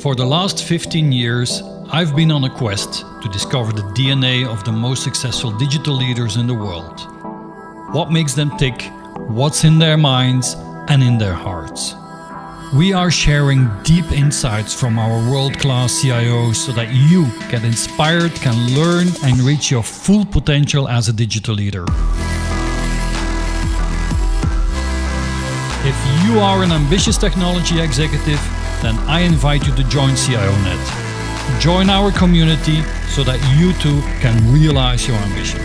For the last 15 years, I've been on a quest to discover the DNA of the most successful digital leaders in the world. What makes them tick, what's in their minds and in their hearts. We are sharing deep insights from our world-class CIOs so that you get inspired, can learn and reach your full potential as a digital leader. If you are an ambitious technology executive, then I invite you to join CIONET. Join our community so that you too can realize your ambition.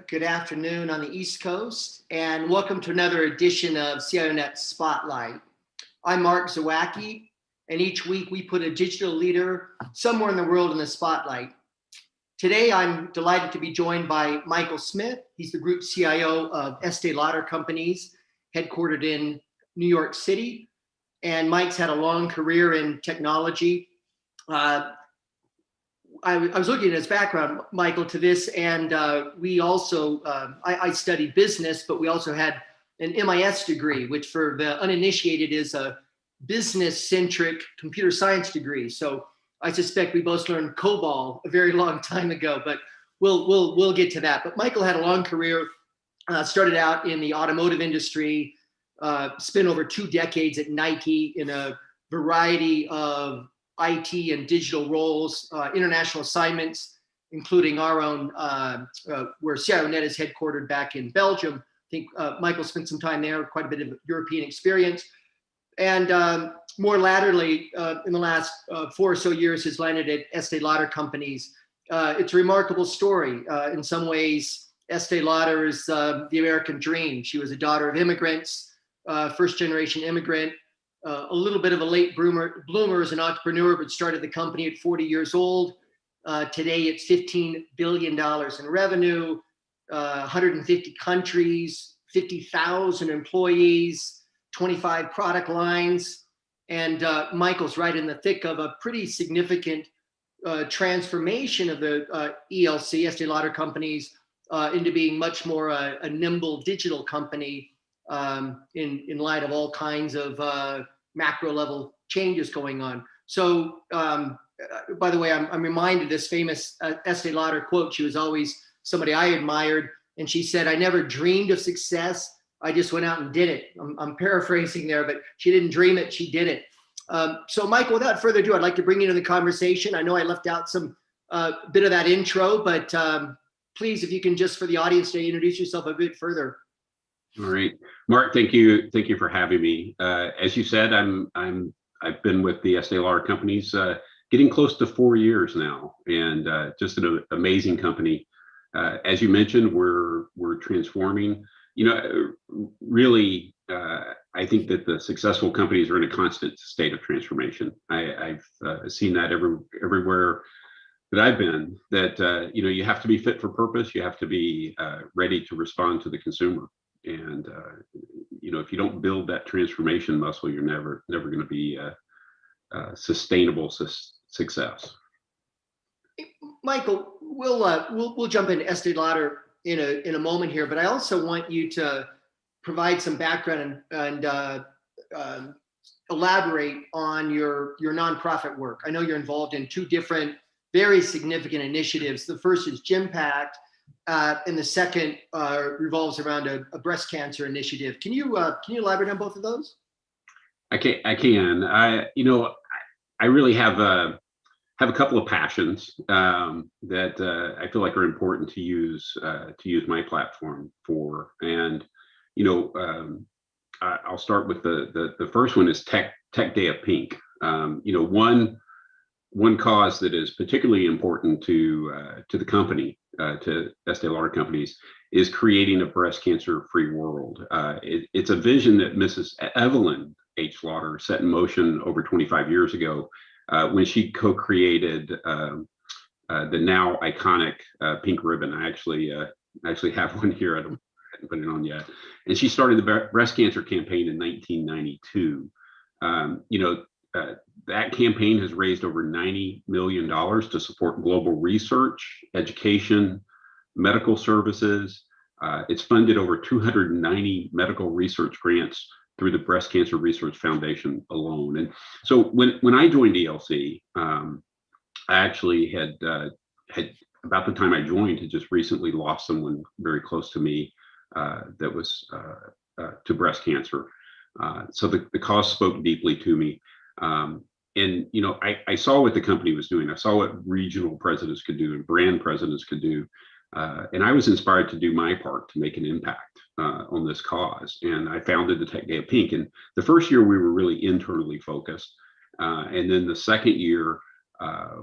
Good afternoon on the East Coast, and welcome to another edition of CIONET Spotlight. I'm Mark Zawacki, and each week we put a digital leader somewhere in the world in the spotlight. Today, I'm delighted to be joined by Michael Smith. He's the Group CIO of Estée Lauder Companies, headquartered in New York City. And Mike's had a long career in technology. I was looking at his background, Michael, to this, and we also, I studied business, but we also had an MIS degree, which for the uninitiated is a business-centric computer science degree. So I suspect we both learned COBOL a very long time ago, but we'll get to that. But Michael had a long career, started out in the automotive industry, spent over 2 decades at Nike in a variety of IT and digital roles, international assignments, including our own, where CIONET is headquartered back in Belgium. I think Michael spent some time there, quite a bit of European experience. And more latterly, in the last 4 or so years, has landed at Estée Lauder Companies. It's a remarkable story. In some ways, Estée Lauder is the American dream. She was a daughter of immigrants, first-generation immigrant, a little bit of a late bloomer as an entrepreneur, but started the company at 40 years old. Today, it's $15 billion in revenue, 150 countries, 50,000 employees, 25 product lines, and Michael's right in the thick of a pretty significant transformation of the ELC, Estée Lauder Companies, into being much more a nimble digital company in light of all kinds of macro level changes going on. So, by the way, I'm reminded of this famous Estée Lauder quote. She was always somebody I admired, and she said, "I never dreamed of success. I just went out and did it." I'm paraphrasing there, but she didn't dream it, she did it. So Michael, without further ado, I'd like to bring you into the conversation. I know I left out some bit of that intro, but please, if you can just for the audience today, introduce yourself a bit further. All right, Mark, thank you for having me. As you said, I've been with the Estée Lauder Companies getting close to 4 years now, and just an amazing company. As you mentioned, we're transforming. You know, really, I think that the successful companies are in a constant state of transformation. I've seen that everywhere that I've been, that, you know, you have to be fit for purpose. You have to be ready to respond to the consumer. And, you know, if you don't build that transformation muscle, you're never going to be sustainable success. Michael, we'll jump into Estée Lauder in a moment here, but I also want you to provide some background and elaborate on your nonprofit work. I know you're involved in 2 different very significant initiatives. The first is Pact, and the second revolves around a breast cancer initiative. Can you elaborate on both of those? I can. You know, I really have a couple of passions that I feel like are important to use my platform for. And, you know, I'll start with the first one is Tech Day of Pink. You know, one cause that is particularly important to the company, to Estée Lauder Companies, is creating a breast cancer-free world. It's a vision that Mrs. Evelyn H. Lauder set in motion over 25 years ago, when she co-created the now iconic pink ribbon. I actually have one here. I haven't put it on yet. And she started the breast cancer campaign in 1992. You know, that campaign has raised over $90 million to support global research, education, medical services. It's funded over 290 medical research grants through the Breast Cancer Research Foundation alone. And so when I joined ELC, I actually had about the time I joined, had just recently lost someone very close to me that was to breast cancer. So the cause spoke deeply to me. And I saw what the company was doing. I saw what regional presidents could do and brand presidents could do. And I was inspired to do my part to make an impact on this cause. And I founded the Tech Day of Pink. And the first year we were really internally focused. And then the second year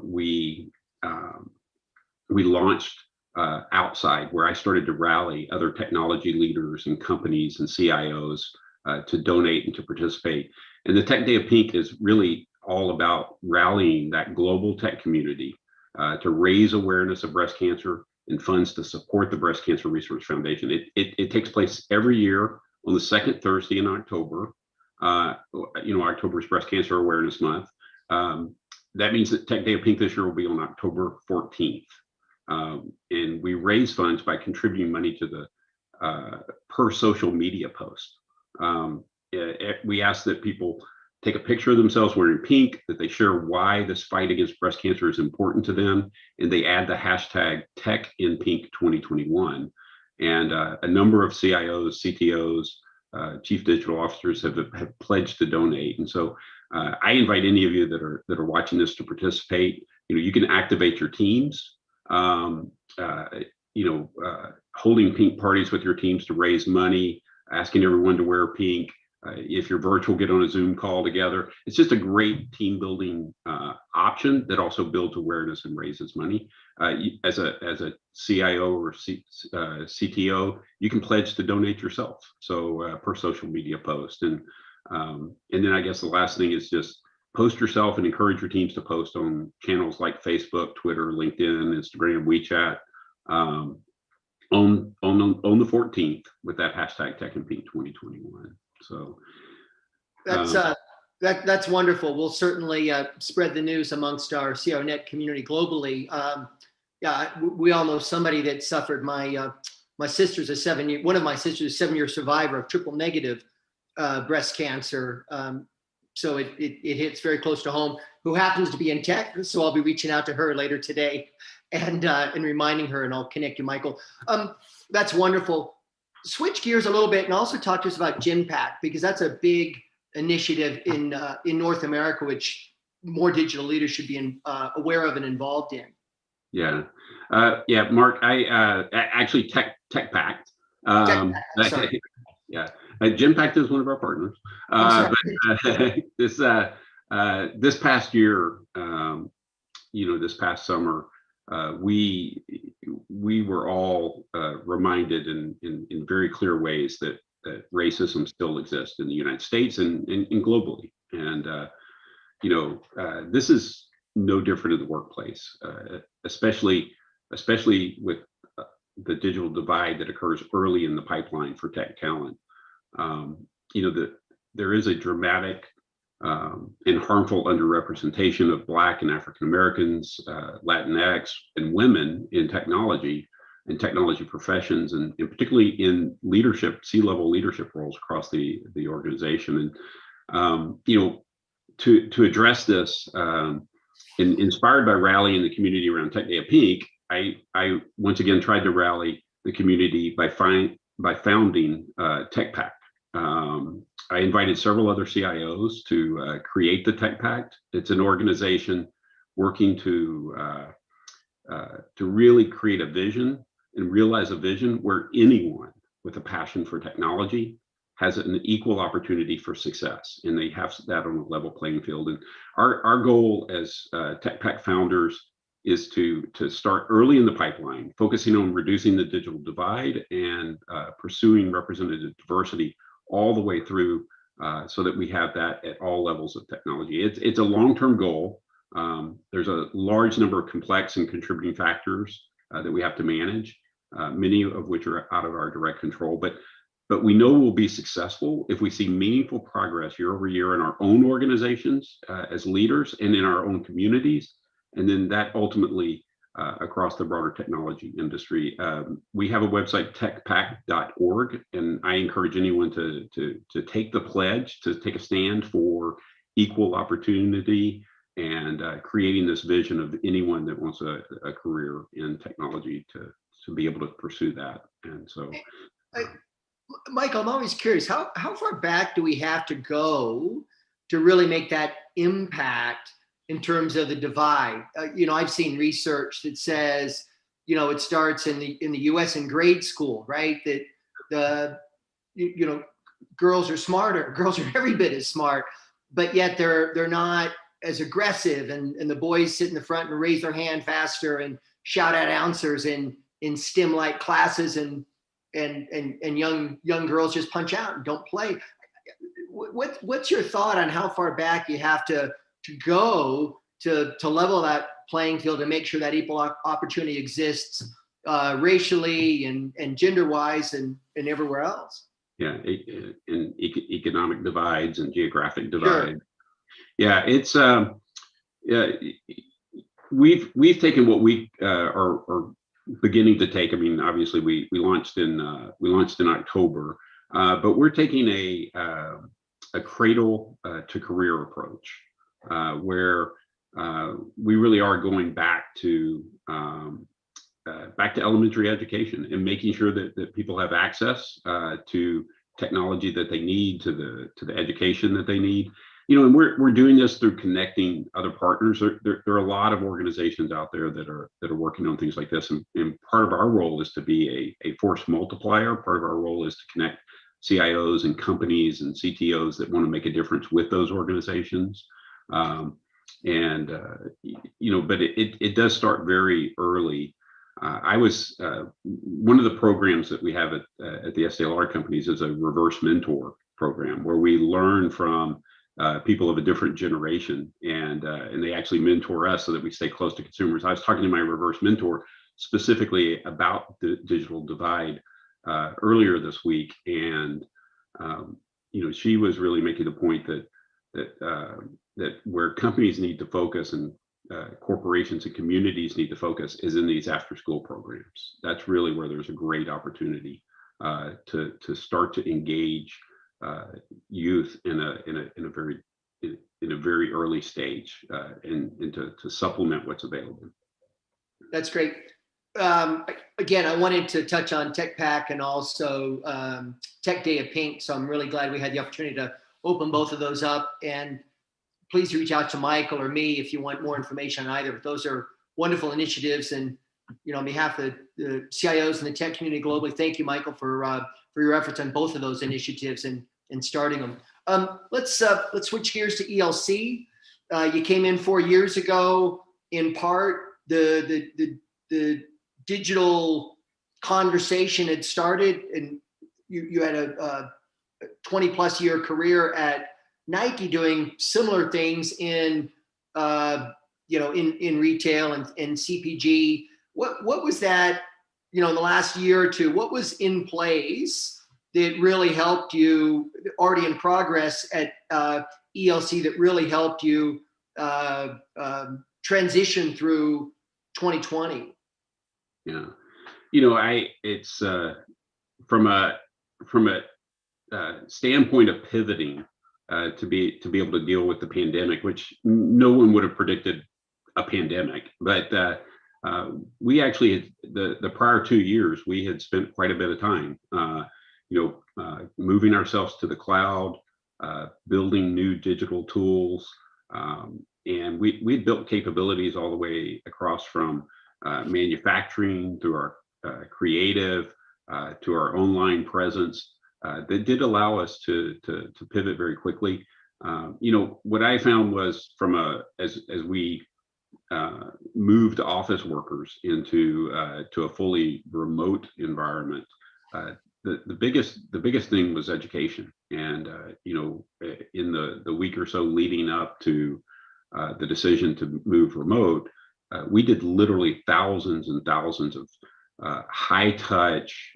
we launched outside, where I started to rally other technology leaders and companies and CIOs to donate and to participate. And the Tech Day of Pink is really all about rallying that global tech community to raise awareness of breast cancer and funds to support the Breast Cancer Research Foundation. It takes place every year on the second Thursday in October. October is Breast Cancer Awareness Month. That means that Tech Day of Pink this year will be on October 14th. And we raise funds by contributing money to the per social media post. We ask that people take a picture of themselves wearing pink, that they share why this fight against breast cancer is important to them, and they add the hashtag TechInPink 2021. And a number of CIOs, CTOs, chief digital officers have pledged to donate. And so I invite any of you that are watching this to participate. You can activate your teams. Holding pink parties with your teams to raise money, asking everyone to wear pink. If you're virtual, get on a Zoom call together. It's just a great team building option that also builds awareness and raises money. As a CIO or CTO, you can pledge to donate yourself. So per social media post. And then I guess the last thing is just post yourself and encourage your teams to post on channels like Facebook, Twitter, LinkedIn, Instagram, WeChat on the 14th with that hashtag TechInPink 2021. So that's wonderful. We'll certainly spread the news amongst our CIONET community globally. We all know somebody that suffered. My sister's one of my sisters, a 7-year survivor of triple negative breast cancer. So it hits very close to home, who happens to be in tech. So I'll be reaching out to her later today and reminding her, and I'll connect you, Michael. That's wonderful. Switch gears a little bit and also talk to us about Pact, because that's a big initiative in North America, which more digital leaders should be aware of and involved in. Yeah, Mark, I actually Tech Pact. Sorry. Yeah, Pact is one of our partners. But this past year, this past summer, we were all reminded in very clear ways that racism still exists in the United States and globally. And this is no different in the workplace, especially with the digital divide that occurs early in the pipeline for tech talent. There is a dramatic and harmful underrepresentation of Black and African Americans, Latinx, and women in technology and technology professions, and particularly in leadership, C-level leadership roles across the organization. And to address this, inspired by rallying the community around Tech Day of Pink, I once again tried to rally the community by founding Tech Pact. I invited several other CIOs to create the Tech Pact. It's an organization working to really create a vision and realize a vision where anyone with a passion for technology has an equal opportunity for success, and they have that on a level playing field. And our goal as Tech Pact founders is to start early in the pipeline, focusing on reducing the digital divide and pursuing representative diversity all the way through, so that we have that at all levels of technology. It's a long-term goal. There's a large number of complex and contributing factors that we have to manage, many of which are out of our direct control. But we know we'll be successful if we see meaningful progress year over year in our own organizations as leaders and in our own communities. And then that ultimately across the broader technology industry. We have a website, techpact.org, and I encourage anyone to take the pledge, to take a stand for equal opportunity and creating this vision of anyone that wants a career in technology to be able to pursue that. And so, Michael, I'm always curious, how far back do we have to go to really make that impact in terms of the divide? I've seen research that says, it starts in the US in grade school, right? That girls are smarter, girls are every bit as smart, but yet they're not as aggressive, and the boys sit in the front and raise their hand faster and shout at answers in STEM-like classes, and young girls just punch out and don't play. What's your thought on how far back you have to go to level that playing field and make sure that equal opportunity exists racially and gender-wise and everywhere else? Yeah, and economic divides and geographic divides. Sure. Yeah, it's we've taken what we are beginning to take. I mean, obviously we launched in October, but we're taking a cradle to career approach, where we really are going back to elementary education and making sure that people have access to technology that they need, to the education that they need. And we're doing this through connecting other partners. There are a lot of organizations out there that are working on things like this, and part of our role is to be a force multiplier. Part of our role is to connect CIOs and companies and CTOs that want to make a difference with those organizations. But it does start very early. I was one of the programs that we have at the Estée Lauder Companies is a reverse mentor program, where we learn from people of a different generation, and they actually mentor us so that we stay close to consumers. I was talking to my reverse mentor specifically about the digital divide earlier this week, and she was really making the point that where companies need to focus and corporations and communities need to focus is in these after-school programs. That's really where there's a great opportunity to start to engage youth in a very early stage, and to supplement what's available. That's great. Again, I wanted to touch on Tech Pack and also Tech Day of Pink. So I'm really glad we had the opportunity to open both of those up. And please reach out to Michael or me if you want more information on either. But those are wonderful initiatives. And on behalf of the CIOs and the tech community globally, thank you, Michael, for your efforts on both of those initiatives and starting them. Let's switch gears to ELC. You came in 4 years ago. In part, the digital conversation had started, and you had a 20+ year career at Nike doing similar things in retail and CPG. What was that, in the last year or two, what was in place that really helped you, already in progress at ELC, that really helped you transition through 2020? Yeah, it's from a standpoint of pivoting to be able to deal with the pandemic, which no one would have predicted a pandemic, but we actually had the prior 2 years we had spent quite a bit of time moving ourselves to the cloud, building new digital tools, and we built capabilities all the way across from manufacturing through our creative to our online presence that did allow us to pivot very quickly. What I found was as we moved office workers into to a fully remote environment, the biggest thing was education. And in the week or so leading up to the decision to move remote, we did literally thousands and thousands of high touch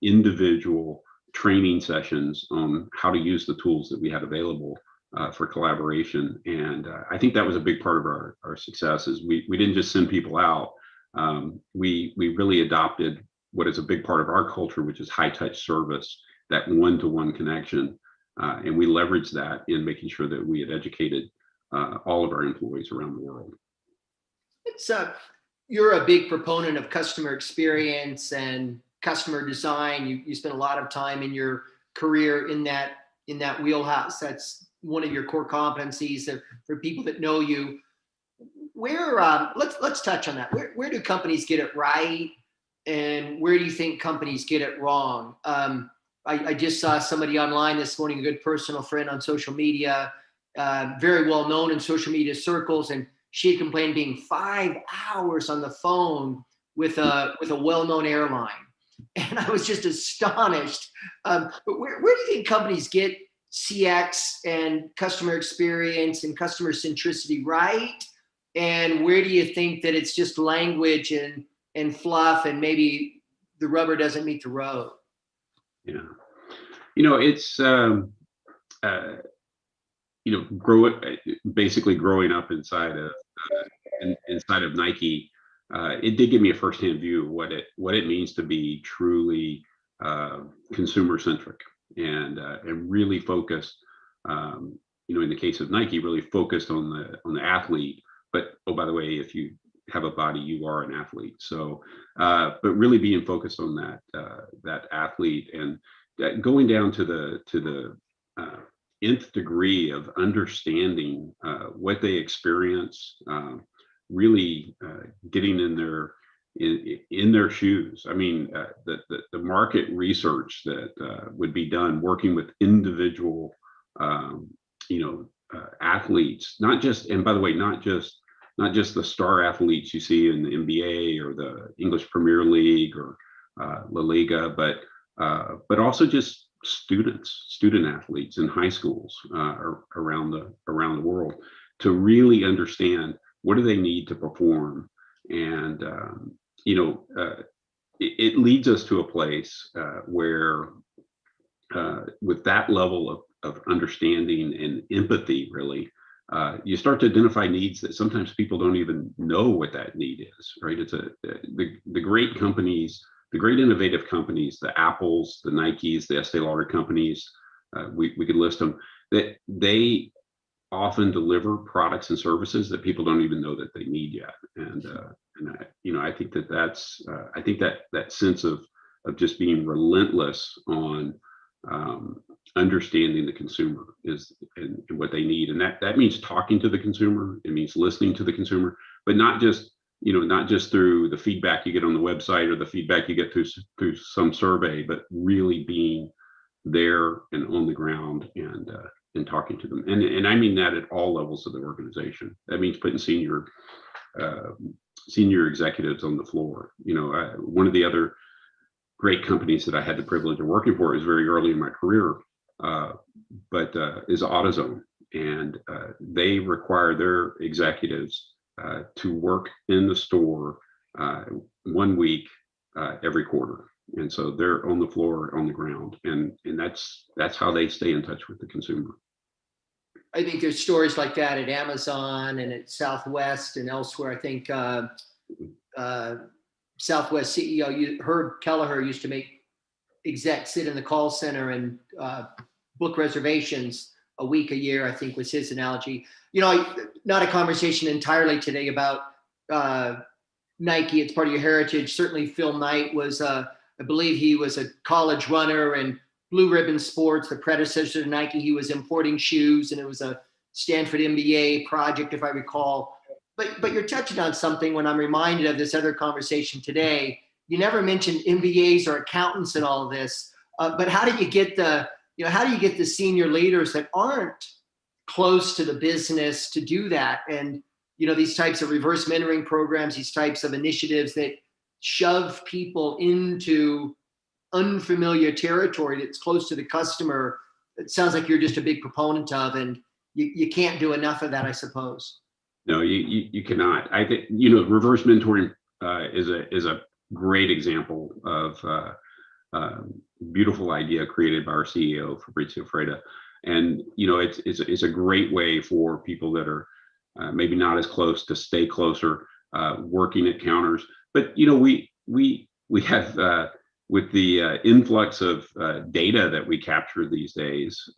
individual training sessions on how to use the tools that we had available for collaboration. And I think that was a big part of our success, is we didn't just send people out, we really adopted what is a big part of our culture, which is high touch service, that one-to-one connection. And we leveraged that in making sure that we had educated all of our employees around the world. It's you're a big proponent of customer experience and customer design. You spent a lot of time in your career in that wheelhouse. That's one of your core competencies. For people that know you, where let's touch on that. Where do companies get it right, and where do you think companies get it wrong? I just saw somebody online this morning, a good personal friend on social media, very well known in social media circles, and she had complained being 5 hours on the phone with a well-known airline. And I was just astonished. But where do you think companies get CX and customer experience and customer centricity right? And where do you think that it's just language and fluff, and maybe the rubber doesn't meet the road? Yeah, it's basically growing up inside of Nike. It did give me a firsthand view of what it means to be truly consumer centric and really focused. In the case of Nike, really focused on the athlete. But oh, by the way, if you have a body, you are an athlete. So, but really being focused on that athlete, and going down to the nth degree of understanding what they experience, really getting in their shoes. I mean, the market research that would be done working with individual athletes, not just, and by the way, not just the star athletes you see in the NBA or the English Premier League or La Liga, but also just student athletes in high schools around the world, to really understand what do they need to perform. And it leads us to a place where with that level of understanding and empathy, really, you start to identify needs that sometimes people don't even know what that need is, right? It's the great companies, the great innovative companies, the Apples, the Nikes, the Estée Lauder Companies, we could list them, that they often deliver products and services that people don't even know that they need yet. And I think that sense of just being relentless on understanding the consumer is and what they need, and that means talking to the consumer. It means listening to the consumer, but not just through the feedback you get on the website or the feedback you get through some survey, but really being there and on the ground and talking to them. And I mean that at all levels of the organization. That means putting senior executives on the floor. One of the other great companies that I had the privilege of working for is very early in my career, but is AutoZone, and they require their executives to work in the store 1 week every quarter, and so they're on the floor, on the ground, and that's how they stay in touch with the consumer. I think there's stories like that at Amazon and at Southwest and elsewhere. I think Southwest CEO Herb Kelleher used to make execs sit in the call center and book reservations a week a year, I think was his analogy. Not a conversation entirely today about Nike. It's part of your heritage. Certainly Phil Knight was, I believe he was a college runner, and Blue Ribbon Sports, the predecessor to Nike, he was importing shoes, and it was a Stanford MBA project, if I recall. But you're touching on something when I'm reminded of this other conversation today. You never mentioned MBAs or accountants in all of this, but how do you get the senior leaders that aren't close to the business to do that? And these types of reverse mentoring programs, these types of initiatives that shove people into unfamiliar territory that's close to the customer, it sounds like you're just a big proponent of, and you can't do enough of that, I suppose. No, you cannot. I think reverse mentoring is a great example of beautiful idea created by our CEO Fabrizio Freda, and it's a great way for people that are maybe not as close to stay closer, working at counters, but we have with the influx of data that we capture these days,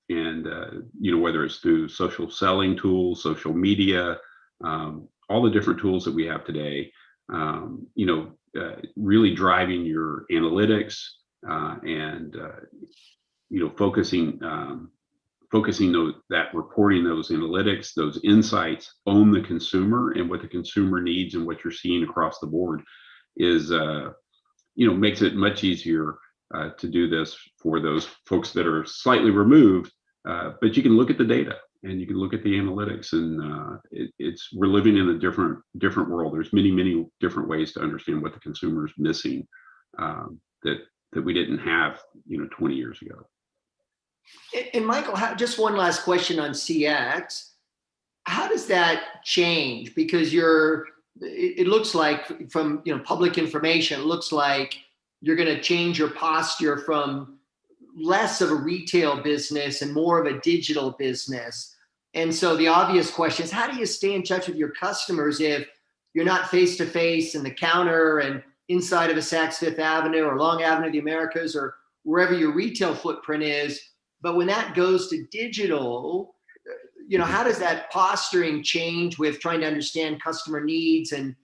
and whether it's through social selling tools, social media, all the different tools that we have today, really driving your analytics, and focusing reporting those analytics, those insights on the consumer and what the consumer needs and what you're seeing across the board is makes it much easier to do this for those folks that are slightly removed. But you can look at the data and you can look at the analytics, and we're living in a different world. There's many different ways to understand what the consumer is missing, that we didn't have 20 years ago. And Michael, just one last question on CX. How does that change? Because it looks like from public information, it looks like you're going to change your posture from less of a retail business and more of a digital business. And so the obvious question is, how do you stay in touch with your customers if you're not face to face in the counter and inside of a Saks Fifth Avenue or Long Avenue of the Americas or wherever your retail footprint is? But when that goes to digital, how does that posturing change with trying to understand customer needs and,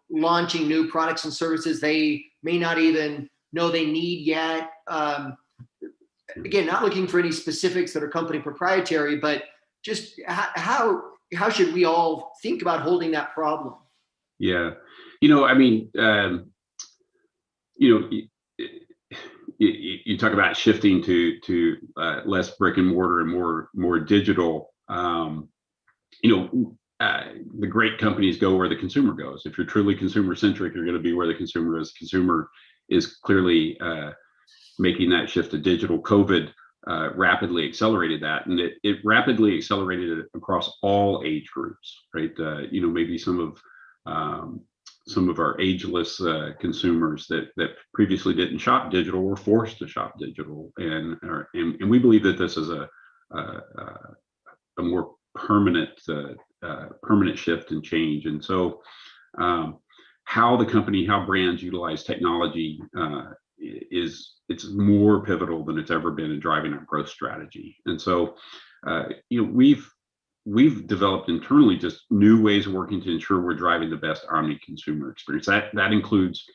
launching new products and services they may not even know they need yet? Again, not looking for any specifics that are company proprietary, but just how should we all think about holding that problem? Yeah. You talk about shifting to less brick and mortar and more digital. The great companies go where the consumer goes. If you're truly consumer centric, you're going to be where the consumer is. Consumer is clearly making that shift to digital. COVID rapidly accelerated that, and it rapidly accelerated it across all age groups, right? Maybe some of our ageless consumers that previously didn't shop digital were forced to shop digital, and we believe that this is a more permanent shift and change. And so how brands utilize technology it's more pivotal than it's ever been in driving our growth strategy. And so we've developed internally just new ways of working to ensure we're driving the best omni consumer experience. That includes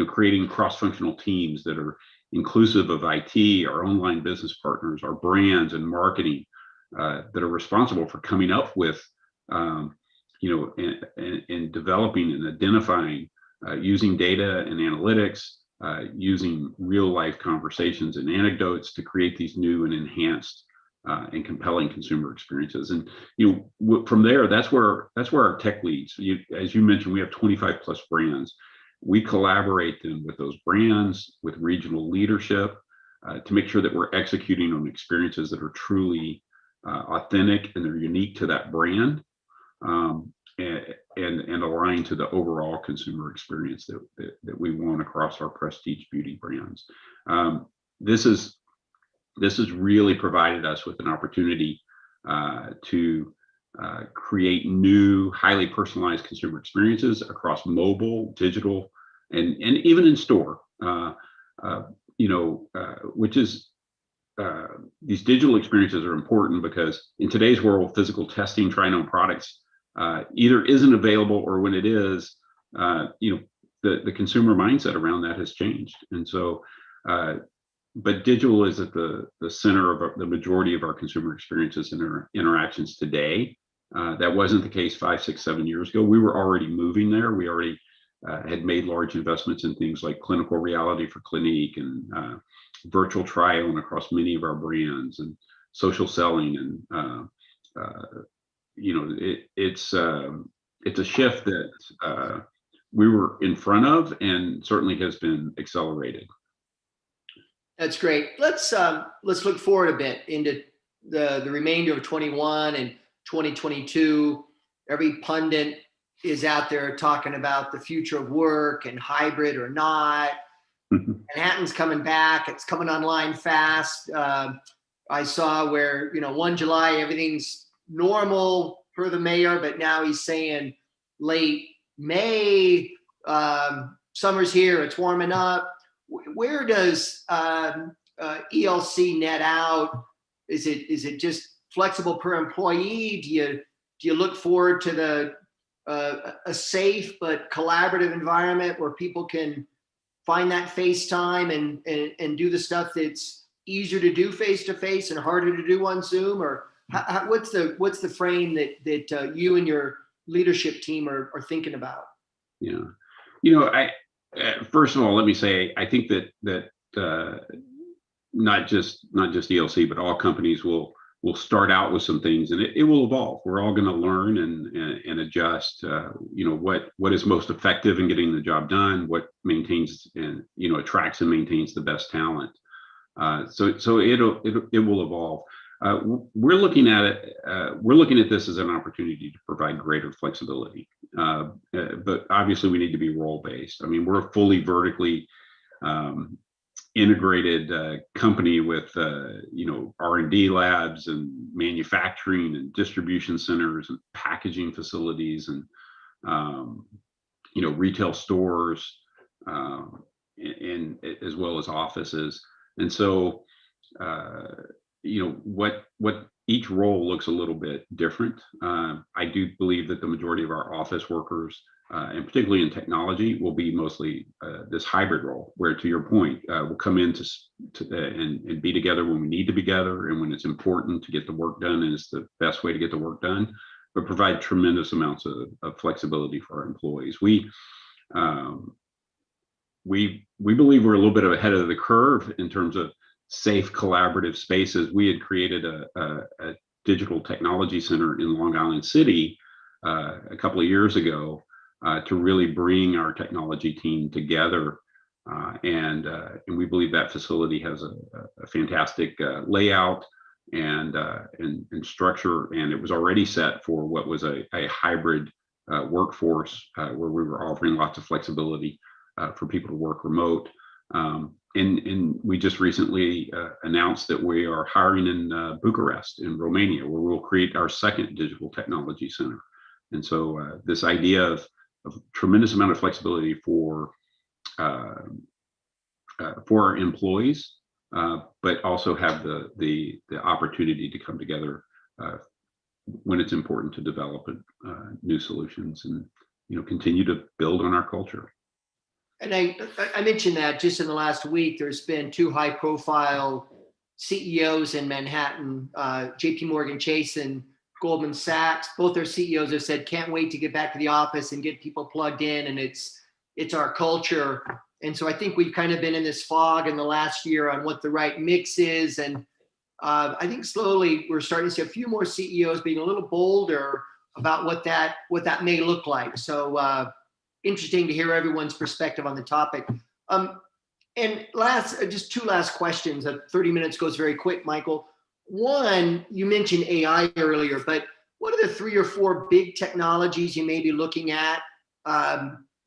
creating cross-functional teams that are inclusive of IT, our online business partners, our brands and marketing, that are responsible for coming up with and developing and identifying, using data and analytics, using real life conversations and anecdotes to create these new and enhanced and compelling consumer experiences. And from there, that's where our tech leads. As you mentioned, we have 25 plus brands. We collaborate then with those brands, with regional leadership, to make sure that we're executing on experiences that are truly authentic and they're unique to that brand, and aligned to the overall consumer experience that we want across our prestige beauty brands. This has really provided us with an opportunity to create new, highly personalized consumer experiences across mobile, digital, and even in store. Which is these digital experiences are important because in today's world, physical testing, trying on products either isn't available, or when it is, the consumer mindset around that has changed. And so, but digital is at the center of the majority of our consumer experiences and our interactions today. That wasn't the case 5, 6, 7 years ago. We were already moving there. We already had made large investments in things like clinical reality for Clinique and virtual try-on across many of our brands and social selling. And it's a shift that we were in front of and certainly has been accelerated. That's great. Let's look forward a bit into the remainder of 21 and 2022. Every pundit is out there talking about the future of work and hybrid or not. Manhattan's coming back. It's coming online fast. I saw where, 1 July, everything's normal per the mayor, but now he's saying late May, Summer's here, it's warming up. Where does ELC net out? Is it just flexible per employee? Do you look forward to a safe but collaborative environment where people can find that face time and do the stuff that's easier to do face to face and harder to do on Zoom? Or what's the frame that you and your leadership team are thinking about? Yeah, I first of all, let me say, I think that not just ELC, but all companies will start out with some things, and it will evolve. We're all going to learn and adjust. What is most effective in getting the job done, what maintains and attracts and maintains the best talent. So it will evolve. We're looking at it. We're looking at this as an opportunity to provide greater flexibility, but obviously we need to be role based. I mean, we're a fully vertically integrated company with R&D labs and manufacturing and distribution centers and packaging facilities and retail stores and as well as offices. And so what each role looks a little bit different. I do believe that the majority of our office workers, and particularly in technology, will be mostly this hybrid role, where, to your point, we'll come in and be together when we need to be together and when it's important to get the work done and it's the best way to get the work done, but provide tremendous amounts of flexibility for our employees. We believe we're a little bit ahead of the curve in terms of safe collaborative spaces. We had created a digital technology center in Long Island City a couple of years ago to really bring our technology team together, and we believe that facility has a fantastic layout and structure, and it was already set for what was a hybrid workforce where we were offering lots of flexibility for people to work remote. And we just recently announced that we are hiring in Bucharest in Romania, where we'll create our second digital technology center. And so this idea of tremendous amount of flexibility for our employees, but also have the opportunity to come together when it's important to develop new solutions and continue to build on our culture. And I mentioned that just in the last week, there's been 2 high-profile CEOs in Manhattan, JP Morgan Chase and Goldman Sachs. Both their CEOs have said, can't wait to get back to the office and get people plugged in, and it's our culture. And so I think we've kind of been in this fog in the last year on what the right mix is. And I think slowly we're starting to see a few more CEOs being a little bolder about what that may look like. So interesting to hear everyone's perspective on the topic. And just 2 last questions. 30 minutes goes very quick, Michael. One, you mentioned AI earlier, but what are the 3 or 4 big technologies you may be looking at?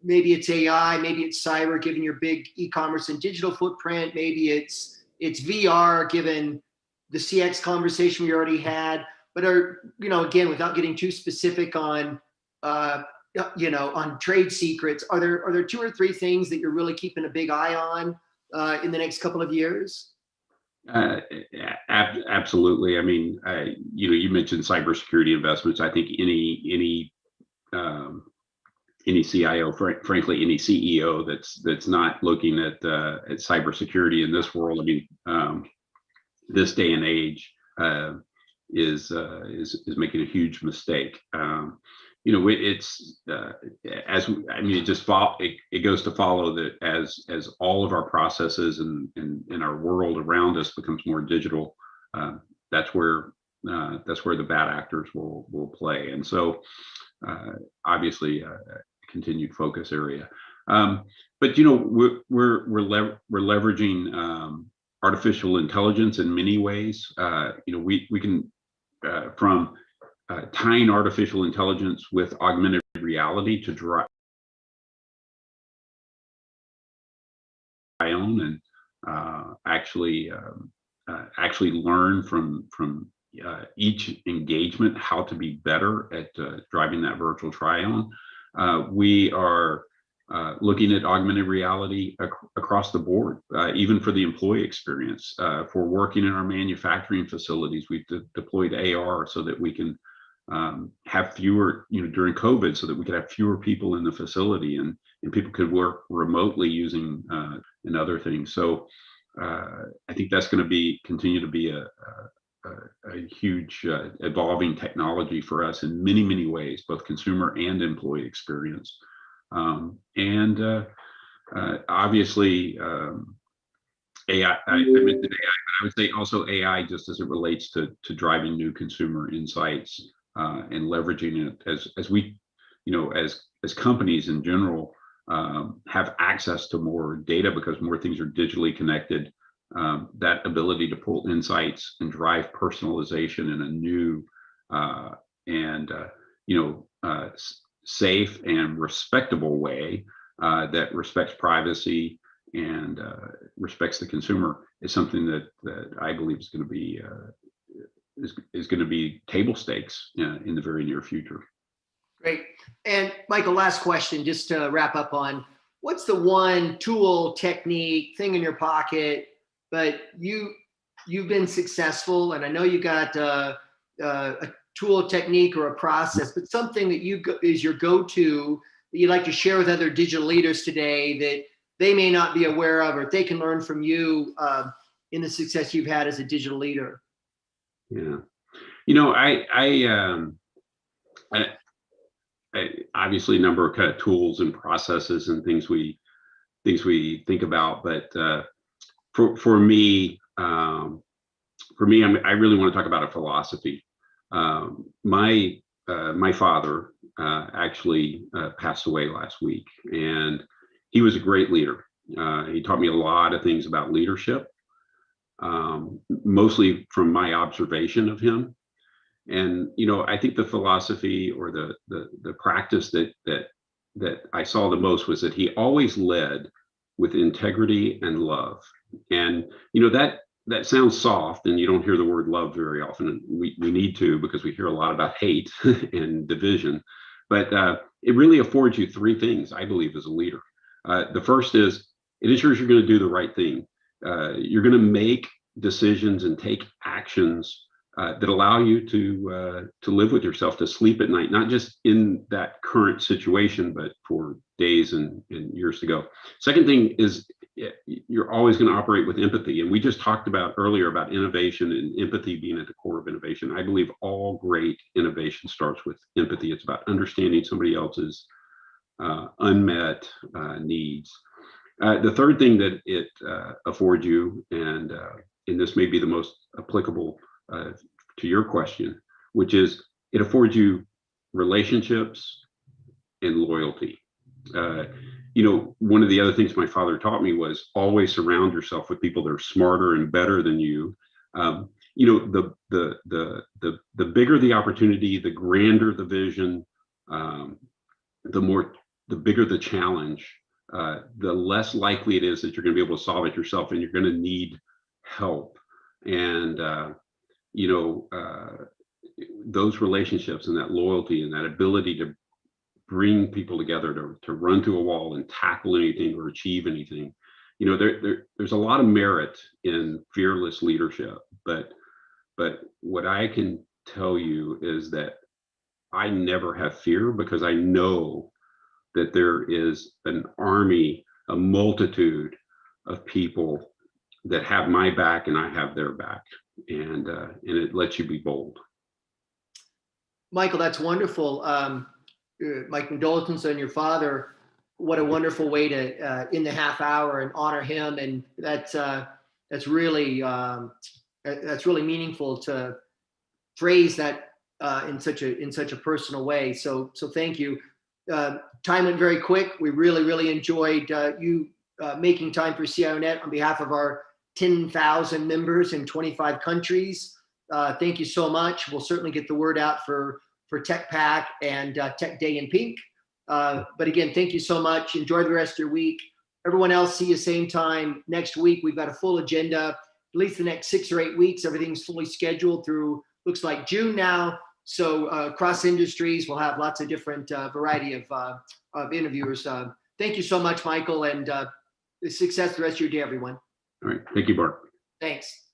Maybe it's AI, maybe it's cyber, given your big e-commerce and digital footprint. Maybe it's VR, given the CX conversation we already had. But again, without getting too specific on trade secrets, are there 2 or 3 things that you're really keeping a big eye on in the next couple of years? Absolutely. I mean, you mentioned cybersecurity investments. I think any CIO, frankly, any CEO that's not looking at cybersecurity in this world, I mean, this day and age, is making a huge mistake. It goes to follow that as all of our processes and our world around us becomes more digital, that's where the bad actors will play. And so obviously a continued focus area. But we're leveraging artificial intelligence in many ways. We can from tying artificial intelligence with augmented reality to drive and actually learn from each engagement how to be better at driving that virtual try-on. We are looking at augmented reality across the board, even for the employee experience. For working in our manufacturing facilities, we've deployed AR so that we can have fewer, during COVID, so that we could have fewer people in the facility, and people could work remotely using and other things. So I think that's going to continue to be a huge evolving technology for us in many, many ways, both consumer and employee experience. Obviously, AI, I mentioned AI, but I would say also AI just as it relates to driving new consumer insights and leveraging it as we, as companies in general, have access to more data because more things are digitally connected. That ability to pull insights and drive personalization in a new safe and respectable way that respects privacy and respects the consumer is something that I believe is going to be table stakes in the very near future. Great. And Michael, last question, just to wrap up on, what's the one tool, technique, thing in your pocket, but you've been successful, and I know you got a tool, technique, or a process, but something that is your go-to that you'd like to share with other digital leaders today that they may not be aware of, or they can learn from you in the success you've had as a digital leader? Yeah, I obviously a number of kind of tools and processes and things we think about, but for me, I really want to talk about a philosophy. My father actually passed away last week, and he was a great leader. He taught me a lot of things about leadership, mostly from my observation of him. And I think the philosophy or the practice that I saw the most was that he always led with integrity and love. And that sounds soft, and you don't hear the word love very often. We need to, because we hear a lot about hate and division. But it really affords you three things, I believe, as a leader. The first is it ensures you're going to do the right thing. You're going to make decisions and take actions that allow you to live with yourself, to sleep at night, not just in that current situation, but for days and years to go. Second thing is you're always going to operate with empathy. And we just talked about earlier about innovation and empathy being at the core of innovation. I believe all great innovation starts with empathy. It's about understanding somebody else's unmet needs. The third thing that it affords you, and this may be the most applicable to your question, which is it affords you relationships and loyalty. One of the other things my father taught me was always surround yourself with people that are smarter and better than you. The bigger the opportunity, the grander the vision, the bigger the challenge, the less likely it is that you're going to be able to solve it yourself, and you're going to need help. And those relationships and that loyalty and that ability to bring people together to run to a wall and tackle anything or achieve anything, there's a lot of merit in fearless leadership. But what I can tell you is that I never have fear, because I know that there is an army, a multitude of people that have my back and I have their back, and it lets you be bold. Michael, that's wonderful. My condolences on your father. What a wonderful way to end the half hour and honor him, and that's really meaningful to phrase that in such a personal way. So thank you. Time went very quick. We really enjoyed you making time for CIONET on behalf of our 10,000 members in 25 countries. Thank you so much. We'll certainly get the word out for Tech Pact and Tech Day in Pink. But again, thank you so much. Enjoy the rest of your week. Everyone else, see you same time next week. We've got a full agenda, at least the next 6 or 8 weeks. Everything's fully scheduled through, looks like June now. So across industries, we'll have lots of different variety of interviewers. Thank you so much, Michael, and success the rest of your day, everyone. All right. Thank you, Bart. Thanks.